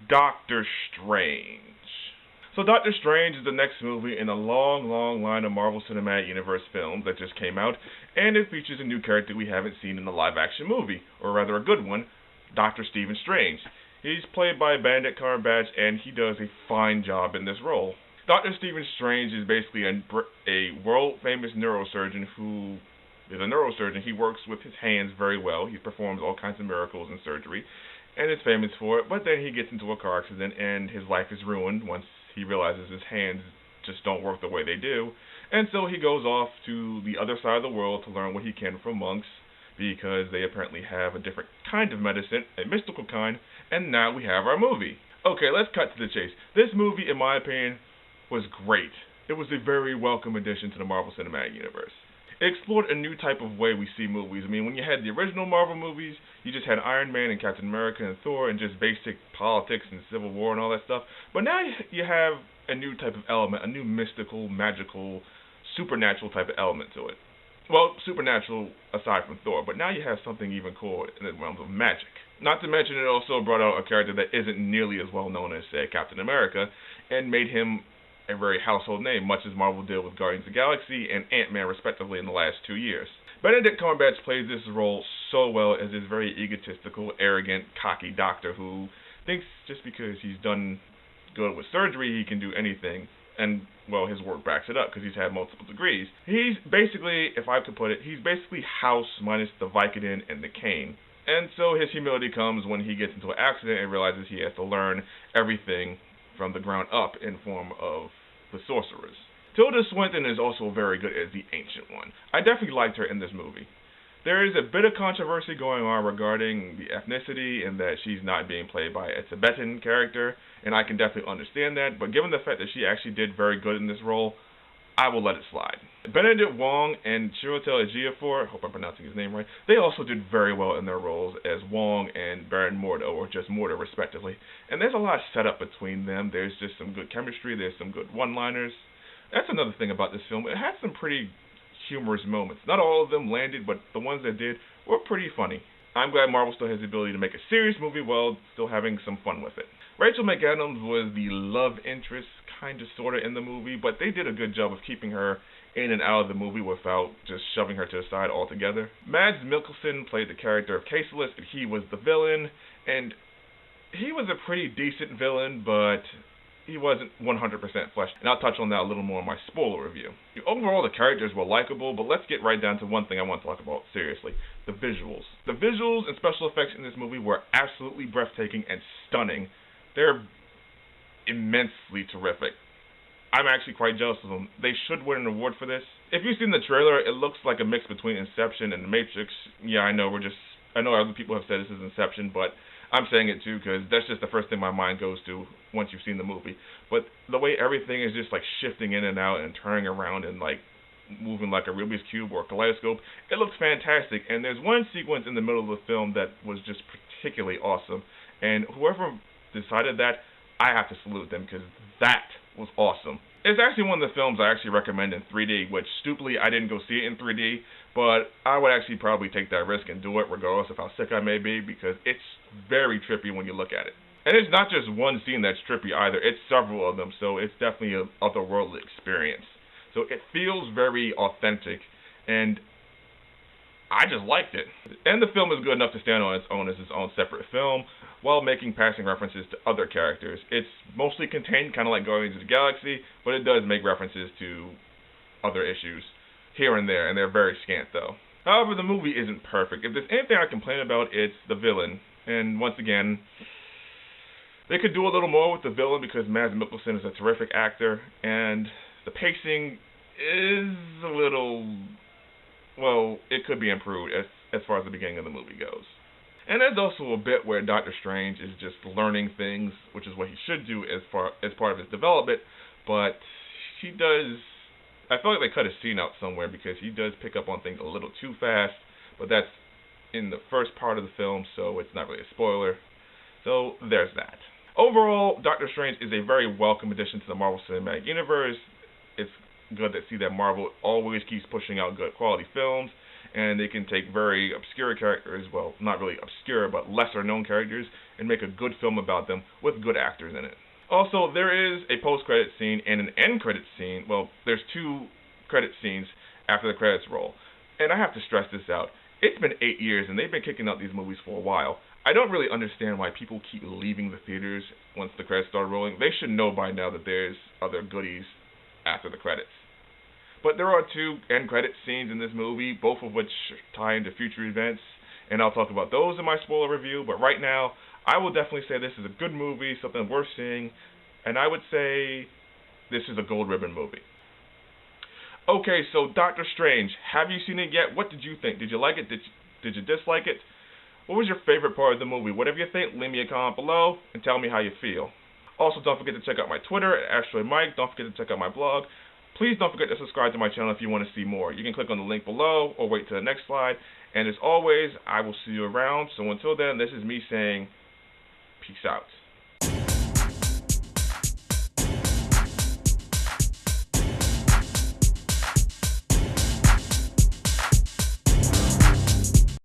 Doctor Strange. So Doctor Strange is the next movie in a long, long line of Marvel Cinematic Universe films that just came out, and it features a new character we haven't seen in a live-action movie, or rather a good one, Doctor Stephen Strange. He's played by Benedict Cumberbatch, and he does a fine job in this role. Doctor Stephen Strange is basically a world-famous neurosurgeon who is a neurosurgeon. He works with his hands very well. He performs all kinds of miracles in surgery, and is famous for it, but then he gets into a car accident, and his life is ruined once he realizes his hands just don't work the way they do, and so he goes off to the other side of the world to learn what he can from monks, because they apparently have a different kind of medicine, a mystical kind, and now we have our movie. Okay, let's cut to the chase. This movie, in my opinion, was great. It was a very welcome addition to the Marvel Cinematic Universe. It explored a new type of way we see movies. I mean, when you had the original Marvel movies, you just had Iron Man and Captain America and Thor and just basic politics and Civil War and all that stuff. But now you have a new type of element, a new mystical, magical, supernatural type of element to it. Well, supernatural aside from Thor, but now you have something even cooler in the realms of magic. Not to mention it also brought out a character that isn't nearly as well known as, say, Captain America, and made him a very household name, much as Marvel did with Guardians of the Galaxy and Ant-Man, respectively, in the last 2 years. Benedict Cumberbatch plays this role so well as this very egotistical, arrogant, cocky doctor who thinks just because he's done good with surgery, he can do anything. And, well, his work backs it up because he's had multiple degrees. He's basically, if I could put it, he's basically House minus the Vicodin and the cane. And so his humility comes when he gets into an accident and realizes he has to learn everything from the ground up in form of the sorcerers. Tilda Swinton is also very good as the Ancient One. I definitely liked her in this movie. There is a bit of controversy going on regarding the ethnicity and that she's not being played by a Tibetan character, and I can definitely understand that, but given the fact that she actually did very good in this role, I will let it slide. Benedict Wong and Chiwetel Ejiofor, I hope I'm pronouncing his name right, they also did very well in their roles as Wong and Baron Mordo, or just Mordo respectively. And there's a lot set up between them. There's just some good chemistry, there's some good one-liners. That's another thing about this film. It had some pretty humorous moments. Not all of them landed, but the ones that did were pretty funny. I'm glad Marvel still has the ability to make a serious movie while still having some fun with it. Rachel McAdams was the love interest, kind of, sort of, in the movie, but they did a good job of keeping her in and out of the movie without just shoving her to the side altogether. Mads Mikkelsen played the character of Caecilius, and he was the villain, and he was a pretty decent villain, but he wasn't 100% fleshed, and I'll touch on that a little more in my spoiler review. Overall, the characters were likable, but let's get right down to one thing I want to talk about seriously, the visuals. The visuals and special effects in this movie were absolutely breathtaking and stunning. They're immensely terrific. I'm actually quite jealous of them. They should win an award for this. If you've seen the trailer, it looks like a mix between Inception and The Matrix. Yeah, I know other people have said this is Inception, but I'm saying it too because that's just the first thing my mind goes to once you've seen the movie. But the way everything is just like shifting in and out and turning around and like moving like a Rubik's Cube or a kaleidoscope, it looks fantastic. And there's one sequence in the middle of the film that was just particularly awesome. And whoever decided that, I have to salute them because that was awesome. It's actually one of the films I actually recommend in 3D, which stupidly I didn't go see it in 3D, but I would actually probably take that risk and do it regardless of how sick I may be because it's very trippy when you look at it. And it's not just one scene that's trippy either, it's several of them, so it's definitely an otherworldly experience. So it feels very authentic, and I just liked it. And the film is good enough to stand on its own as its own separate film, while making passing references to other characters. It's mostly contained, kind of like Guardians of the Galaxy, but it does make references to other issues here and there, and they're very scant though. However, the movie isn't perfect. If there's anything I complain about, it's the villain. And once again, they could do a little more with the villain because Mads Mikkelsen is a terrific actor, and the pacing is a little, well, it could be improved as far as the beginning of the movie goes. And there's also a bit where Doctor Strange is just learning things, which is what he should do as part of his development, but he does, I feel like they cut a scene out somewhere because he does pick up on things a little too fast, but that's in the first part of the film, so it's not really a spoiler. So there's that. Overall, Doctor Strange is a very welcome addition to the Marvel Cinematic Universe. It's good to see that Marvel always keeps pushing out good quality films, and they can take very obscure characters, well, not really obscure, but lesser known characters, and make a good film about them with good actors in it. Also, there is a post-credit scene and an end-credit scene. Well, there's two credit scenes after the credits roll. And I have to stress this out. It's been 8 years, and they've been kicking out these movies for a while. I don't really understand why people keep leaving the theaters once the credits start rolling. They should know by now that there's other goodies after the credits. But there are two end credit scenes in this movie, both of which tie into future events, and I'll talk about those in my spoiler review. But right now, I will definitely say this is a good movie, something worth seeing, and I would say this is a gold ribbon movie. Okay, so Doctor Strange, have you seen it yet? What did you think? Did you like it? Did you dislike it? What was your favorite part of the movie? Whatever you think, leave me a comment below and tell me how you feel. Also, don't forget to check out my Twitter at AsteroidMike. Don't forget to check out my blog. Please don't forget to subscribe to my channel if you want to see more. You can click on the link below or wait till the next slide. And as always, I will see you around. So until then, this is me saying peace out.